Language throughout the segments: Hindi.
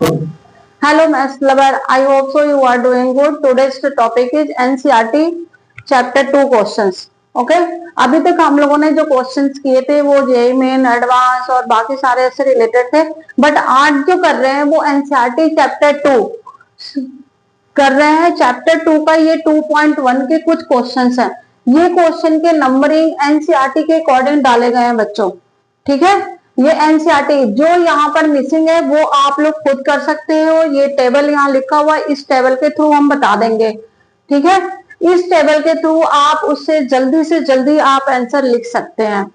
Hello, Maths lover. I hope so you are doing good. Today's topic is NCERT Chapter 2 questions. Okay? अभी तक हम लोगों ने जो क्वेश्चंस किए थे वो जेईई मेन, एडवांस और बाकी सारे से रिलेटेड थे, बट आज जो कर रहे हैं वो एनसीईआरटी चैप्टर 2 कर रहे हैं। चैप्टर 2 का ये 2.1 के कुछ क्वेश्चंस हैं। ये क्वेश्चन के नंबरिंग एनसीईआरटी के अकॉर्डिंग डाले गए हैं बच्चों। ठीक है, ये एनसीईआरटी जो यहाँ पर मिसिंग है वो आप लोग खुद कर सकते हो। ये टेबल यहाँ लिखा हुआ है, इस टेबल के थ्रू हम बता देंगे। ठीक है, इस टेबल के थ्रू आप उससे जल्दी से जल्दी आप आंसर लिख सकते हैं।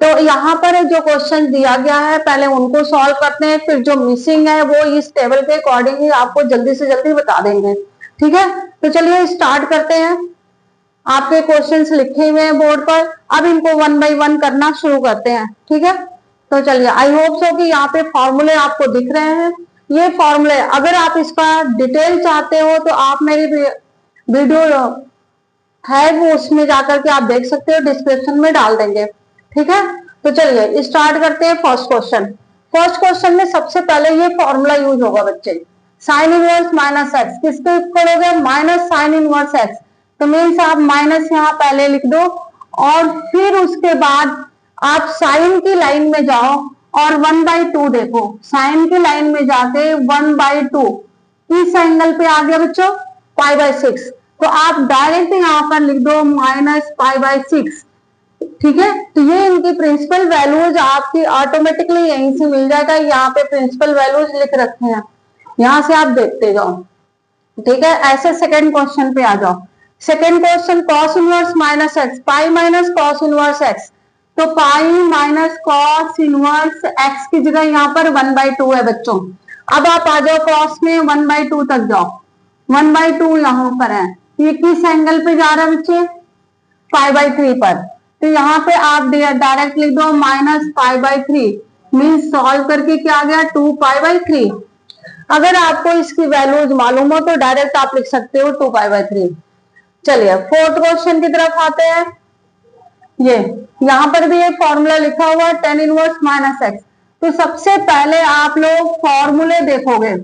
तो यहाँ पर जो क्वेश्चन दिया गया है पहले उनको सॉल्व करते हैं, फिर जो मिसिंग है वो इस टेबल के अकॉर्डिंग ही आपको जल्दी से जल्दी बता देंगे। ठीक है, तो चलिए स्टार्ट करते हैं। आपके क्वेश्चंस लिखे हुए हैं बोर्ड पर, अब इनको 1 बाय 1 करना शुरू करते हैं। ठीक है, तो चलिए, आई होप सो कि यहाँ पे फॉर्मूले आपको दिख रहे हैं। ये फॉर्मूले अगर आप इसका डिटेल चाहते हो तो आप मेरी वीडियो है वो उसमें जाकर के आप देख सकते हो, डिस्क्रिप्शन में डाल देंगे। ठीक है, तो चलिए स्टार्ट करते हैं। फर्स्ट क्वेश्चन, फर्स्ट क्वेश्चन में सबसे पहले ये फॉर्मूला यूज होगा बच्चे, साइन इनवर्स माइनस एक्स किसके इक्वल हो गया, माइनस साइन इनवर्स एक्स। तो मीन्स आप माइनस यहाँ पहले लिख दो और फिर उसके बाद आप साइन की लाइन में जाओ और 1/2 देखो, साइन की लाइन में जाके 1/2 इस एंगल पे आ गया बच्चों π/6, तो आप डायरेक्ट यहाँ पर लिख दो माइनस π/6। ठीक है, तो ये इनकी प्रिंसिपल वैल्यूज आपकी ऑटोमेटिकली यहीं से मिल जाएगा। यहाँ पे प्रिंसिपल वैल्यूज लिख रखे हैं, यहाँ से आप देखते जाओ। ठीक है, ऐसे सेकेंड क्वेश्चन पे आ जाओ। Second question cos inverse minus x, pi minus cos inverse x, तो pi minus cos inverse x की जगह यहाँ पर 1/2 है बच्चों। अब आप आ जाओ कॉस में 1/2 तक जाओ, 1/2 यहाँ पर है, ये किस एंगल पे जा रहा है बच्चे, π/3 पर। तो यहाँ पे आप डायरेक्ट लिख दो माइनस π/3, मीन सॉल्व करके क्या आ गया 2π/3। अगर आपको इसकी वैल्यूज मालूम हो तो डायरेक्ट आप लिख सकते हो 2π/3। चलिए फोर्थ क्वेश्चन की तरफ आते हैं। ये यहाँ पर भी एक फॉर्मूला लिखा हुआ है tan इनवर्स माइनस एक्स। तो सबसे पहले आप लोग फॉर्मूले देखोगे,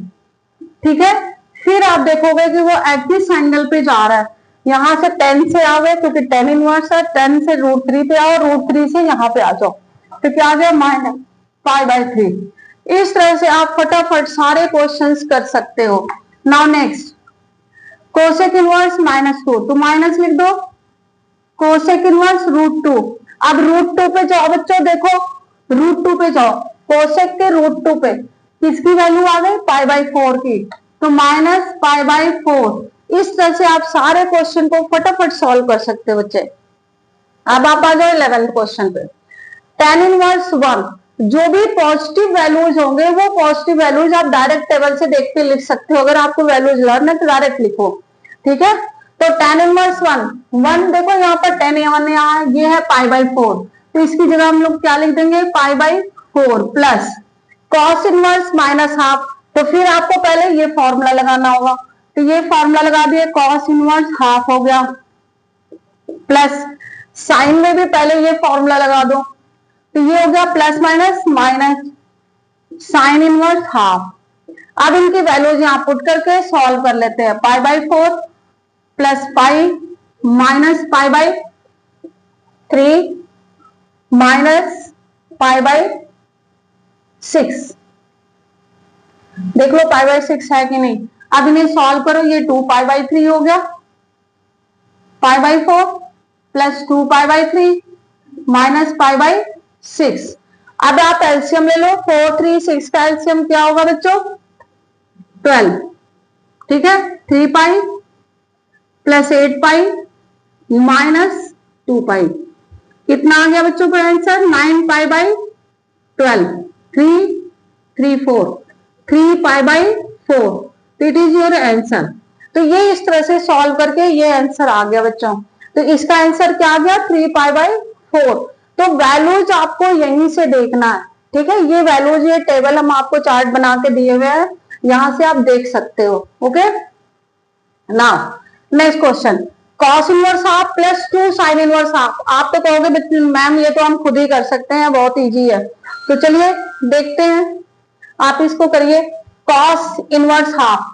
ठीक है, फिर आप देखोगे कि वो किस एंगल पे जा रहा है। यहाँ से 10 से आओगे क्योंकि tan इनवर्स है, 10 से √3 पे आओ, √3 से यहाँ पे आ जाओ, तो क्या आ गया माइनस π/3। इस तरह से आप फटाफट सारे क्वेश्चंस कर सकते हो। नाउ नेक्स्ट कोसेक इनवर्स -2, तो माइनस लिख दो, कोसेक इनवर्स √2। अब √2 पे जाओ बच्चों, देखो √2 पे जाओ, कोसेक के √2 पे किसकी वैल्यू आ गई π/4 की, तो माइनस π/4। इस तरह से आप सारे क्वेश्चन को फटाफट सॉल्व कर सकते हो बच्चे। अब आप आ जाओ 11th क्वेश्चन पे, tan इनवर्स 1, जो भी पॉजिटिव वैल्यूज होंगे वो पॉजिटिव वैल्यूज आप डायरेक्ट टेबल से देख के लिख सकते हो। अगर आपको वैल्यूज लर्न है तो डायरेक्ट लिखो। ठीक है, तो tan इनवर्स 1 देखो यहाँ पर tan यहाँ ये है π/4, तो इसकी जगह हम लोग क्या लिख देंगे π/4 प्लस cos इनवर्स -हाफ। तो फिर आपको पहले ये फॉर्मूला लगाना होगा, तो ये फॉर्मूला लगा दिए, cos इनवर्स हाफ हो गया, प्लस साइन में भी पहले ये फॉर्मूला लगा दो, तो ये हो गया plus minus minus sine inverse half. अब इनकी वैल्यूज यहाँ पुट करके सॉल्व कर लेते हैं, π/4 प्लस पाई माइनस π/3 माइनस π/6। देख लो π/6 है कि नहीं। अब इन्हें सॉल्व करो, ये 2π/3 हो गया, π/4 प्लस 2π/3 माइनस π/6। अब आप एलसीएम ले लो, 4 3 6 का एलसीएम क्या होगा बच्चों 12। ठीक है, 3π प्लस 8π माइनस 2π, कितना आ गया बच्चों का answer 9π/12, 3 3 4 3π/4, it is your answer. तो ये इस तरह से सॉल्व करके ये आंसर आ गया बच्चों। तो इसका आंसर क्या आ गया 3π/4। तो वैल्यूज आपको यहीं से देखना है। ठीक है, ये वैल्यूज, ये टेबल हम आपको चार्ट बना के दिए हुए हैं, यहां से आप देख सकते हो। Okay, now next question, cos inverse half plus 2 sine inverse half. आप तो कहोगे मैम ये तो हम खुद ही कर सकते हैं, बहुत इजी है। तो चलिए देखते हैं, आप इसको करिए। Cos inverse half,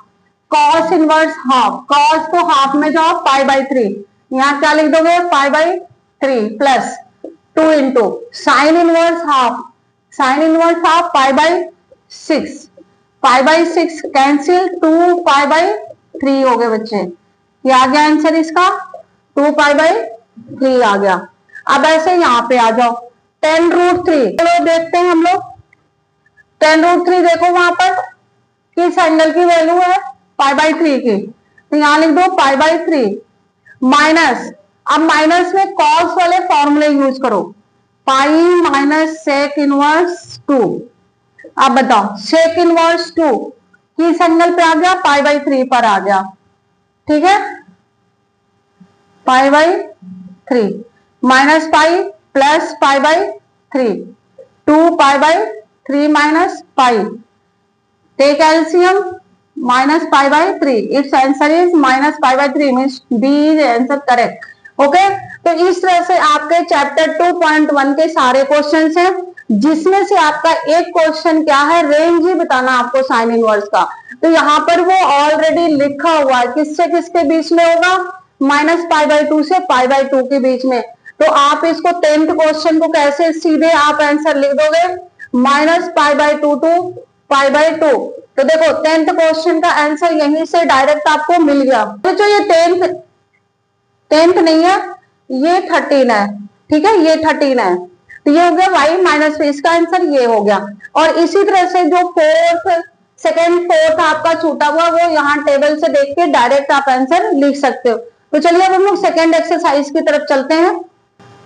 cos inverse half, cos को हाफ में जाओ पाई बाई 3, यहाँ क्या लिख दोगे पाई by 3 plus 2 into sine inverse half, sine inverse half pi by 6, pi by 6 cancel, 2 pi by 3 हो गए बच्चे। ये आ गया आंसर इसका, 2 पाई बाई 3 आ गया। अब ऐसे यहाँ पे आ जाओ 10 रूट 3, चलो देखते हैं हम लोग 10 रूट 3, देखो वहां पर किस एंगल की वैल्यू है पाई बाई 3 की, तो यहां लिख दो पाई बाई 3 माइनस, अब माइनस में कॉस वाले फॉर्मूले यूज करो, पाई माइनस सेक इनवर्स 2। अब बताओ सेक इनवर्स 2 किस एंगल पे आ गया, पाई बाई 3 पर आ गया, ठीक है, pi by 3 minus pi plus pi by 3, 2 pi by 3 minus pi, take LCM minus pi by 3, its answer is minus pi by 3, means B is answer correct. Okay तो इस तरह से आपके चैप्टर 2.1 के सारे क्वेश्चंस हैं, जिसमें से आपका एक क्वेश्चन क्या है, रेंज ही बताना आपको साइन इनवर्स का। तो यहाँ पर वो ऑलरेडी लिखा हुआ है, किससे किसके बीच में होगा, माइनस पाई बाई 2 से पाई बाई 2 के बीच में। तो आप इसको 10th क्वेश्चन को कैसे सीधे आप आंसर लिख दोगे, minus pi by 2 two pi by 2। तो देखो 10th क्वेश्चन का आंसर यहीं से डायरेक्ट आपको मिल गया। तो जो ये 10th नहीं है, ये 13 है, ठीक है, ये 13 है, तो ये हो गया y माइनस, इसका आंसर ये हो गया। और इसी तरह से जो सेकंड फोर्थ आपका छूटा हुआ, वो यहाँ टेबल से देख के डायरेक्ट आप आंसर लिख सकते हो। तो चलिए अब हम लोग सेकंड एक्सरसाइज की तरफ चलते हैं।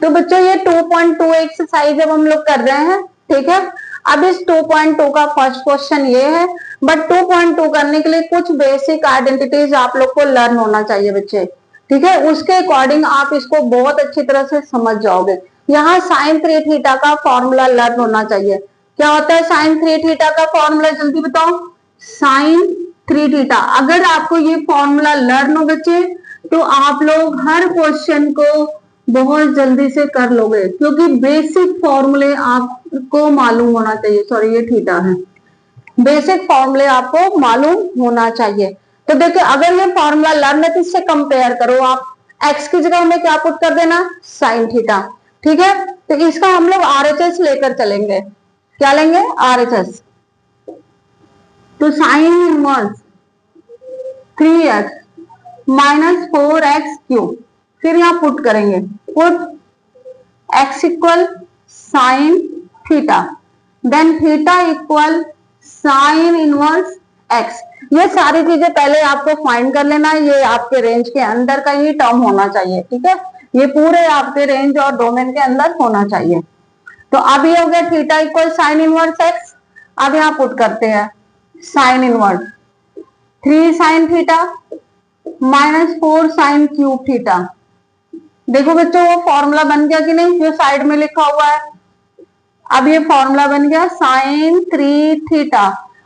तो बच्चों ये 2.2 एक्सरसाइज अब हम लोग कर रहे हैं, ठीक है। अब इस 2.2 का फर्स्ट क्वेश्चन ये है, बट 2.2 करने के लिए कुछ बेसिक आइडेंटिटीज आप लोग को लर्न होना चाहिए बच्चे, ठीक है, उसके अकॉर्डिंग आप इसको बहुत अच्छी तरह से समझ जाओगे। यहाँ साइन 3 थीटा का फॉर्मूला लर्न होना चाहिए। क्या होता है साइन 3 थीटा का फॉर्मूला, जल्दी बताओ, साइन 3 थीटा। अगर आपको ये फॉर्मूला लर्न हो बच्चे, तो आप लोग हर क्वेश्चन को बहुत जल्दी से कर लोगे, क्योंकि बेसिक फॉर्मूले आपको मालूम होना चाहिए। सॉरी ये थीटा है, बेसिक फॉर्मूले आपको मालूम होना चाहिए। तो देखिए अगर ये फॉर्मूला लर्न है तो इससे कंपेयर करो आप, एक्स की जगह में क्या पुट कर देना, साइन थीटा, ठीक है। तो इसका हम लोग आरएचएस लेकर चलेंगे, क्या लेंगे, आरएचएस। तो sine inverse 3x minus 4x cube, फिर यहां पुट करेंगे, put x equal sine theta, then theta equal sine inverse x। ये सारी चीजें पहले आपको फाइंड कर लेना है, ये आपके रेंज के अंदर का ही टर्म होना चाहिए, ठीक है, ये पूरे आपके रेंज और डोमेन के अंदर होना चाहिए। तो अब ये हो गया theta equal sine inverse x। अब यहां पुट करते हैं sine inverse 3 sine theta minus 4 sine cube theta. देखो बच्चों वो फॉर्मूला बन गया कि नहीं, जो साइड में लिखा हुआ है। अब ये फॉर्मूला बन गया साइन 3 थीटा।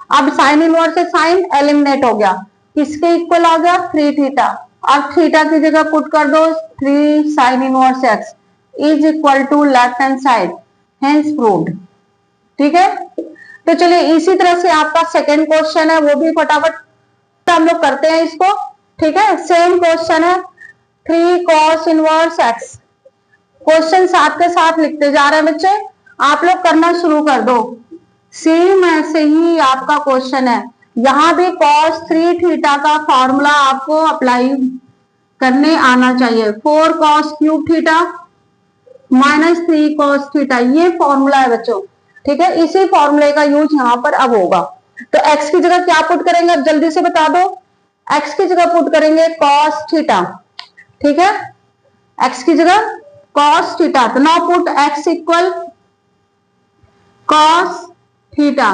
अब साइन इनवर्स से साइन एलिमिनेट हो गया, किसके इक्वल आ गया, 3 थीटा। अब थीटा की जगह पुट कर दो 3 sine inverse x is equal to left hand side, hence proved, ठीक है। तो चलिए इसी तरह से आपका सेकेंड क्वेश्चन है, वो भी फटाफट हम लोग करते हैं इसको, ठीक है। सेम क्वेश्चन है 3 कॉस इनवर्स एक्स। क्वेश्चन साथ के साथ लिखते जा रहे हैं बच्चे, आप लोग करना शुरू कर दो। सेम ऐसे ही आपका क्वेश्चन है, यहां भी cos 3 थीटा का फॉर्मूला आपको अप्लाई करने आना चाहिए। 4 cos cube theta minus 3 cos theta, ये फॉर्मूला है बच्चों, ठीक है। इसी फॉर्मूले का यूज यहाँ पर अब होगा। तो x की जगह क्या पुट करेंगे, अब जल्दी से बता दो। x की जगह पुट करेंगे cos थीटा, ठीक है, x की जगह cos थीटा। तो now put x equal cos theta,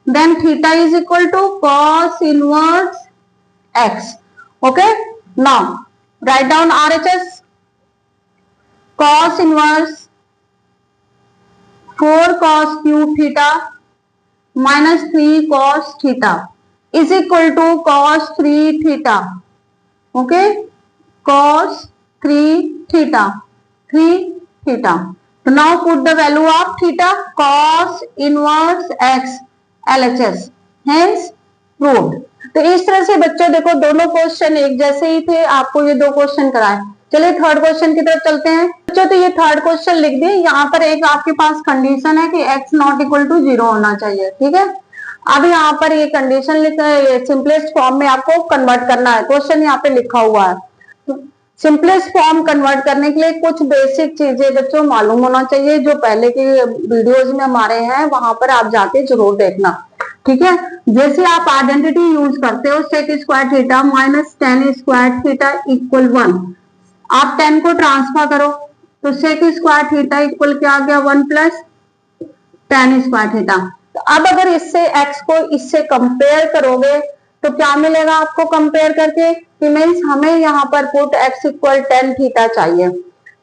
then theta is equal to cos inverse x. Okay, now write down RHS. Cos inverse 4 cos cube theta minus 3 cos theta is equal to cos 3 theta. Okay, cos 3 theta, 3 theta. So now put the value of theta, cos inverse x LHS, hence proved. तो इस तरह से बच्चों देखो दोनों क्वेश्चन एक जैसे ही थे, आपको ये दो क्वेश्चन कराए। चलिए थर्ड क्वेश्चन की तरफ चलते हैं बच्चों। तो ये थर्ड क्वेश्चन लिख दिए, यहाँ पर एक आपके पास कंडीशन है कि x नॉट इक्वल टू 0 होना चाहिए, ठीक है। अब यहाँ पर ये कंडीशन लिखा है, सिंपलेस्ट फॉर्म में आपको कन्वर्ट करना है, क्वेश्चन यहाँ पे लिखा हुआ है। सिंपलेस्ट फॉर्म कन्वर्ट करने के लिए कुछ बेसिक चीजें बच्चों मालूम होना चाहिए, जो पहले के वीडियोज में हमारे हैं, वहां पर आप जाके जरूर देखना, ठीक है। जैसे आप आइडेंटिटी यूज करते हो sec square theta minus tan square theta equal 1, आप 10 को ट्रांसफर करो तो सेक स्क्वायर थीटा इक्वल क्या आ गया 1 प्लस टेन स्क्वायर थीटा। तो अब अगर इससे x को इससे कंपेयर करोगे तो क्या मिलेगा आपको कंपेयर करके, कि मीन्स हमें यहाँ पर put x equal tan theta चाहिए,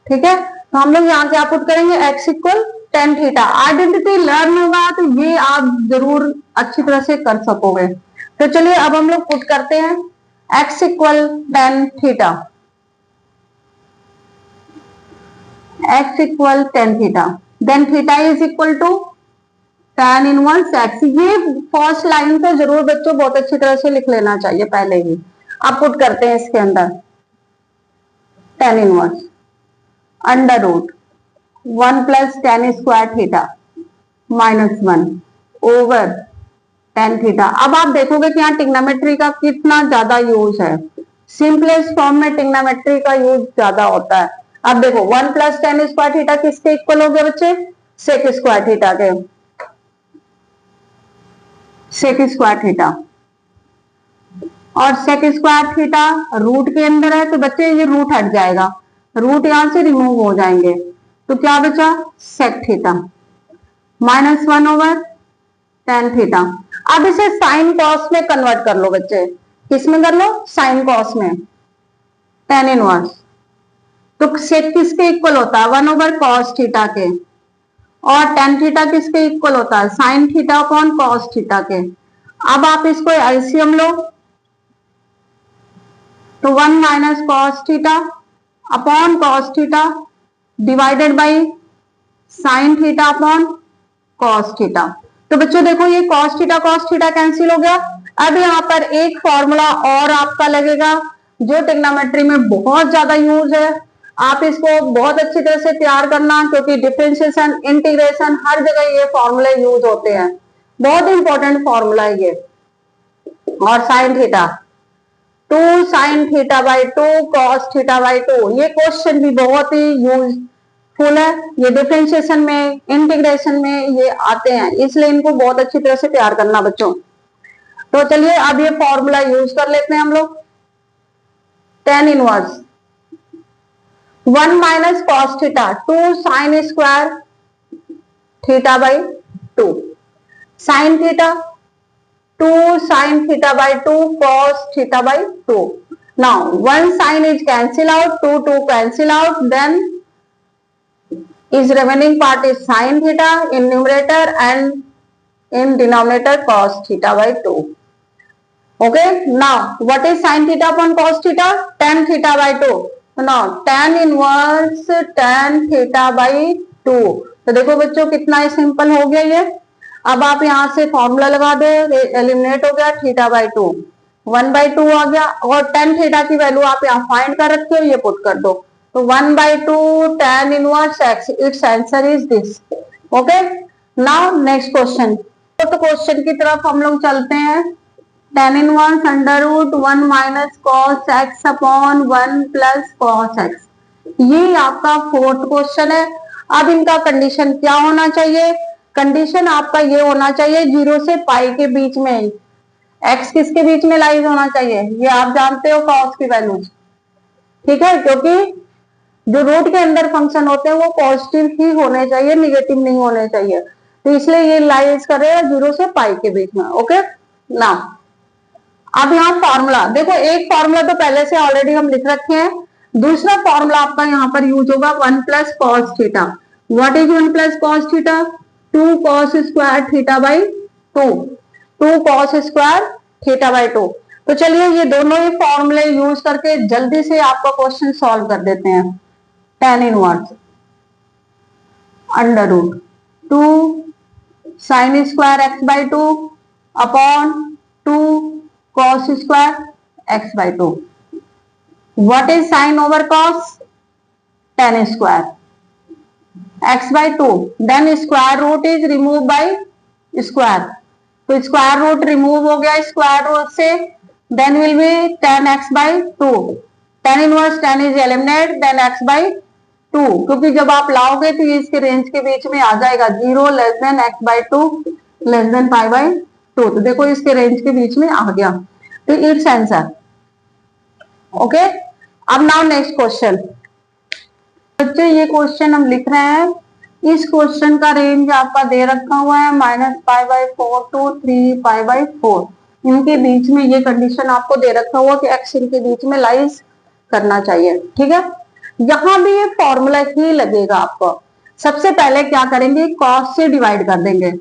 ठीक है। तो हम लोग यहाँ क्या पुट करेंगे, x equal tan theta. Identity learn होगा तो ये आप जरूर अच्छी तरह से कर सकोगे। तो चलिए अब हम लोग पुट करते हैं x equal tan theta, x equal tan theta, then theta is equal to tan inverse x। ये फर्स्ट लाइन तो जरूर बच्चों बहुत अच्छी तरह से लिख लेना चाहिए पहले ही। अब पुट करते हैं इसके अंदर tan inverse under root 1 plus tan square theta minus 1 over tan theta. अब आप देखोगे कि यहाँ टिग्नोमेट्री का कितना ज्यादा यूज है, सिंपलेस्ट फॉर्म में टिग्नोमेट्री का यूज ज्यादा होता है। अब देखो 1 प्लस टेन स्क्वायर थीटा किसके इक्वल हो गया बच्चे, सेक स्क्वायर थीटा के, सेक स्क्वायर थीटा। और सेक स्क्वायर थीटा रूट के अंदर है तो बच्चे ये रूट हट जाएगा, रूट यहां से रिमूव हो जाएंगे, तो क्या बचा sec theta minus 1 over tan theta. अब इसे साइन कॉस में कन्वर्ट कर लो बच्चे, किसमें कर लो, साइन कॉस में, टेन इनवर्स। तो सेक किसके इक्वल होता है 1 ओवर कॉस थीटा के, और टेन थीटा किसके इक्वल होता है sign theta upon cos theta के। अब आप इसको एलसीएम लो तो 1 minus cos theta upon cos theta divided by sine theta upon cos theta. तो बच्चों देखो ये कॉस थीटा कैंसिल हो गया। अब यहाँ पर एक फॉर्मूला और आपका लगेगा जो टिग्नोमेट्री में बहुत ज्यादा यूज है, आप इसको बहुत अच्छी तरह से तैयार करना, क्योंकि डिफरेंशिएशन इंटीग्रेशन हर जगह ये फॉर्मूले यूज होते हैं, बहुत इंपॉर्टेंट फॉर्मूला है ये। और sign theta 2 sine theta by 2 cos theta by 2, ये क्वेश्चन भी बहुत ही यूजफुल है, ये डिफरेंशिएशन में इंटीग्रेशन में ये आते हैं, इसलिए इनको बहुत अच्छी तरह से तैयार करना बच्चों। तो चलिए अब ये फॉर्मूला यूज कर लेते हैं हम लोग, tan inverse 1 minus cos theta 2 sine square theta by 2, sine theta 2 sine theta by 2 cos theta by 2। Now 1 sine is cancel out, 2 cancel out, then is remaining part is sin theta in numerator and in denominator cos theta by 2. Okay, now what is sin theta upon cos theta, tan theta by 2. now tan inverse tan theta by 2। तो देखो बच्चों कितना सिंपल हो गया ये। अब आप यहां से फॉर्मूला लगा दो, एलिमिनेट हो गया थीटा बाई 2, 1/2 आ गया, और tan थीटा की वैल्यू आप यहाँ फाइंड कर रखे हो, ये पुट कर दो, तो 1/2 tan inverse x, its answer is this। okay, now next question। तो क्वेश्चन की तरफ हम लोग चलते हैं, tan inverse under root 1 minus cos x upon 1 plus cos x, ये आपका फोर्थ क्वेश्चन है। अब इनका कंडीशन क्या होना चाहिए, कंडीशन आपका ये होना चाहिए 0 से पाई के बीच में, x किसके बीच में लाइज होना चाहिए, ये आप जानते हो कॉस की वैल्यू, ठीक है, क्योंकि जो रूट के अंदर फंक्शन होते हैं वो पॉजिटिव ही होने चाहिए, निगेटिव नहीं होने चाहिए, तो इसलिए ये लाइज कर रहे हैं 0 से पाई के बीच में। ओके, ना अब यहाँ फॉर्मूला देखो, एक फॉर्मूला तो पहले से ऑलरेडी हम लिख रखे हैं, दूसरा फॉर्मूला आपका यहाँ पर यूज होगा 1 plus cos theta. What is 1 plus cos theta, 2 cos square theta by 2, 2 cos square theta by 2। तो चलिए ये दोनों ही फॉर्मूले यूज करके जल्दी से आपका क्वेश्चन सॉल्व कर देते हैं। tan inverse under root 2 sine square x by 2 upon 2 cos square x by 2. What is sin over cos? Tan square x by 2. Then square root is removed by square. तो स्क्वायर रूट रिमूव हो गया स्क्वायर रूट से, then will be tan x by 2. tan inverse tan is eliminate, then x by 2, क्योंकि जब आप लाओगे तो ये इसके रेंज के बीच में आ जाएगा 0 less than x by 2 less than pi by 2. तो देखो इसके रेंज के बीच में आ गया, तो इट्स आंसर. ओके, अब नाउ नेक्स्ट क्वेश्चन. बच्चे ये क्वेश्चन हम लिख रहे हैं, इस क्वेश्चन का रेंज आपका दे रखा हुआ है -π/4 टू 3π/4. इनके बीच में ये कंडीशन आपको दे रखा हुआ कि x इनके बीच में लाइज करना चाहिए. ठीक है, यहां भी ये फॉर्मूला ही लगेगा आपको. सबसे पहले क्या करेंगे, कॉस से डिवाइड कर देंगे.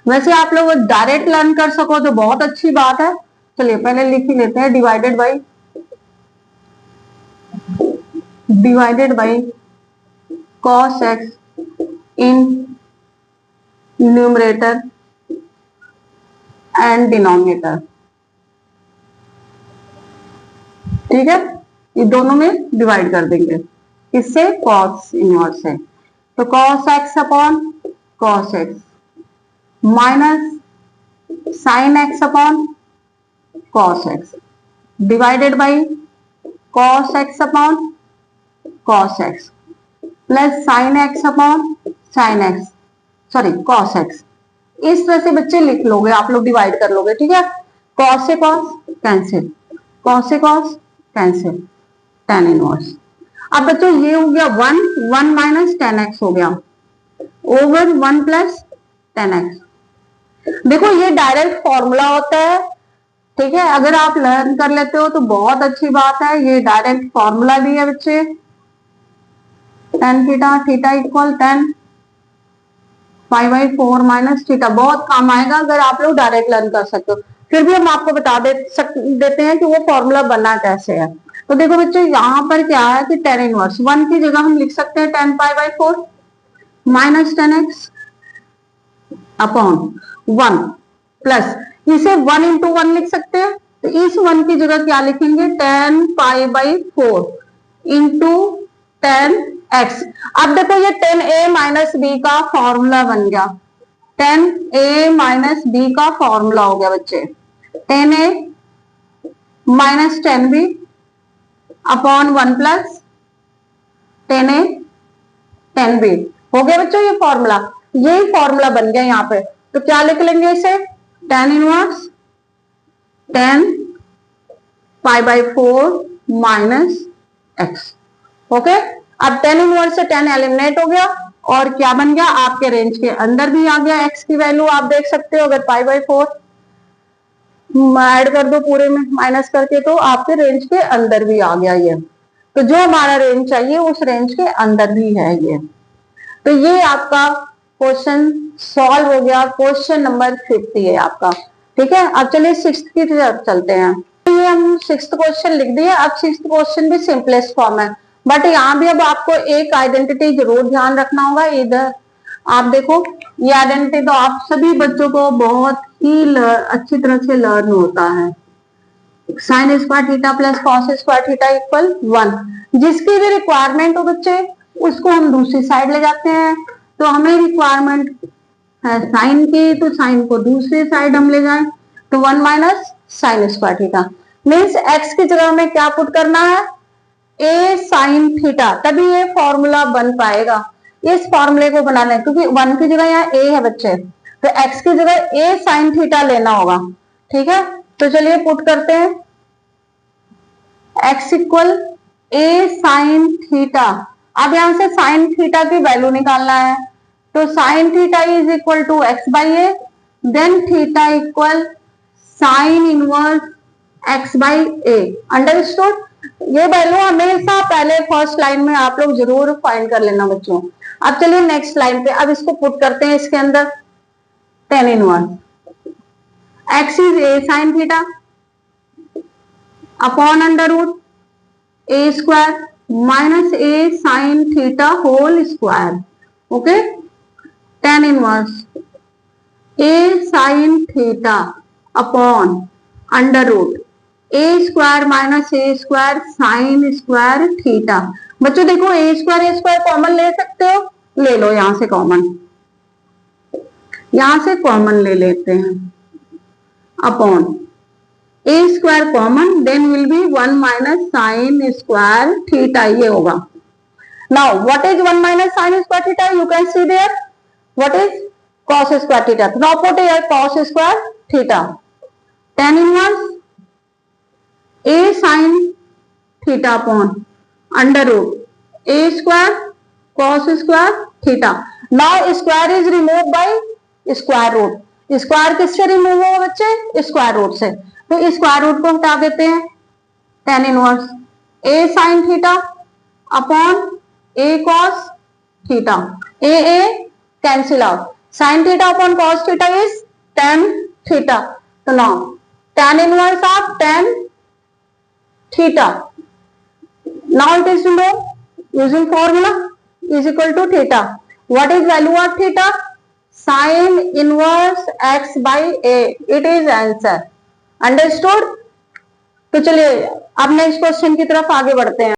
वैसे आप लोग डायरेक्ट लर्न कर सको तो बहुत अच्छी बात है. चलिए पहले लिख ही लेते हैं, divided by cos x in numerator and denominator. ठीक है, ये दोनों में डिवाइड कर देंगे. इससे cos इनवर्स है, तो cos x upon cos x minus sin x upon cos x divided by cos x upon cos x plus sin x upon sin x, sorry cos x. इस तरह से बच्चे लिख लोगे, आप लोग डिवाइड कर लोगे. ठीक है, cos से cos कैंसिल, cos से cos कैंसिल, tan इनवर्स. अब बच्चों ये हो गया 1 माइनस tan x हो गया ओवर 1 प्लस tan x. देखो ये डायरेक्ट फॉर्मूला होता है. ठीक है, अगर आप लर्न कर लेते हो तो बहुत अच्छी बात है. ये डायरेक्ट फॉर्मूला भी है बच्चे, tan theta, theta equal tan π/4 minus theta. बहुत काम आएगा अगर आप लोग डायरेक्ट लर्न कर सकते हो. फिर भी हम आपको बता देते हैं कि वो फॉर्मूला बनना कैसे है. तो देखो बच्चों यहाँ पर क्या है कि tan इनवर्स 1 की जगह हम लिख सकते हैं tan π/4 minus tan x upon 1 plus, इसे 1 इंटू 1 लिख सकते हैं. तो इस 1 की जगह क्या लिखेंगे, tan π/4 इंटू tan x. अब देखो ये tan a माइनस बी का फॉर्मूला बन गया. tan a माइनस बी का फॉर्मूला हो गया बच्चे, tan a minus tan b upon 1 plus tan a tan b हो गया बच्चों ये फॉर्मूला. यही फॉर्मूला बन गया यहाँ पे. तो क्या लिख लेंगे इसे, tan inverse tan π/4 minus x. Okay, अब tan इनवर्स से tan एलिमिनेट हो गया और क्या बन गया, आपके रेंज के अंदर भी आ गया. x की वैल्यू आप देख सकते हो, अगर π/4 ऐड कर दो पूरे में माइनस करके तो आपके रेंज के अंदर भी आ गया ये. तो जो हमारा रेंज चाहिए उस रेंज के अंदर भी है ये. तो ये आपका क्वेश्चन सॉल्व हो गया. क्वेश्चन नंबर 50 है आपका. ठीक है, अब चलिए 6th की तरफ चलते हैं. तो ये हम 6th क्वेश्चन लिख दिए. अब 6th क्वेश्चन भी सिंपलेस्ट फॉर्म है, बट यहाँ भी अब आपको एक आइडेंटिटी जरूर ध्यान रखना होगा. इधर आप देखो, ये आइडेंटिटी तो आप सभी बच्चों को बहुत ही अच्छी तरह से लर्न होता है. Sign square theta plus cos square theta equal 1. जिसकी भी रिक्वायरमेंट हो बच्चे उसको हम दूसरी साइड ले जाते हैं. तो हमें रिक्वायरमेंट है साइन की, तो साइन को दूसरी साइड हम ले जाएं. तो 1 minus sine square theta means x की जगह हमें क्या पुट करना है, ए साइन थीटा. तभी ये फॉर्मूला बन पाएगा. इस फॉर्मूले को बनाना है क्योंकि 1 की जगह यहाँ ए है बच्चे, तो x की जगह ए साइन थीटा लेना होगा. ठीक है, तो चलिए पुट करते हैं. x इक्वल ए साइन थीटा. अब यहां से साइन थीटा की वैल्यू निकालना है. तो sine theta is equal to x by a, then theta equal sine inverse x by a. Understood. ये वैल्यू हमेशा पहले फर्स्ट लाइन में आप लोग जरूर फाइंड कर लेना बच्चों. अब चलिए नेक्स्ट लाइन पे, अब इसको पुट करते हैं इसके अंदर. tan inverse x is a sine theta upon under root a square minus a sine theta whole square. Okay, tan inverse a sine theta upon under root a square minus a square sine square theta. बच्चों देखो ए स्क्वायर कॉमन ले सकते हो, ले लो यहां से कॉमन, यहां से कॉमन ले लेते हैं, upon A square common, then will be 1 minus sine square theta, ये होगा। Now what is 1 minus sine square theta? You can see there what is cos square theta, तो put here cos square theta, tan inverse a sin theta upon under root a square cos square theta. Now square is remove by square root. Square किससे रिमूव होगा बच्चे? स्क्वायर रूट से। तो स्क्वायर रूट को हटा देते हैं, tan inverse a sin theta upon a cos theta, a cancel out, sin theta upon cos theta is tan theta, तो now tan inverse of tan theta, now it is known using formula is equal to theta. What is value of theta? Sin inverse x by a, it is answer. Understood? तो चलिए अब नेक्स्ट क्वेश्चन की तरफ आगे बढ़ते हैं।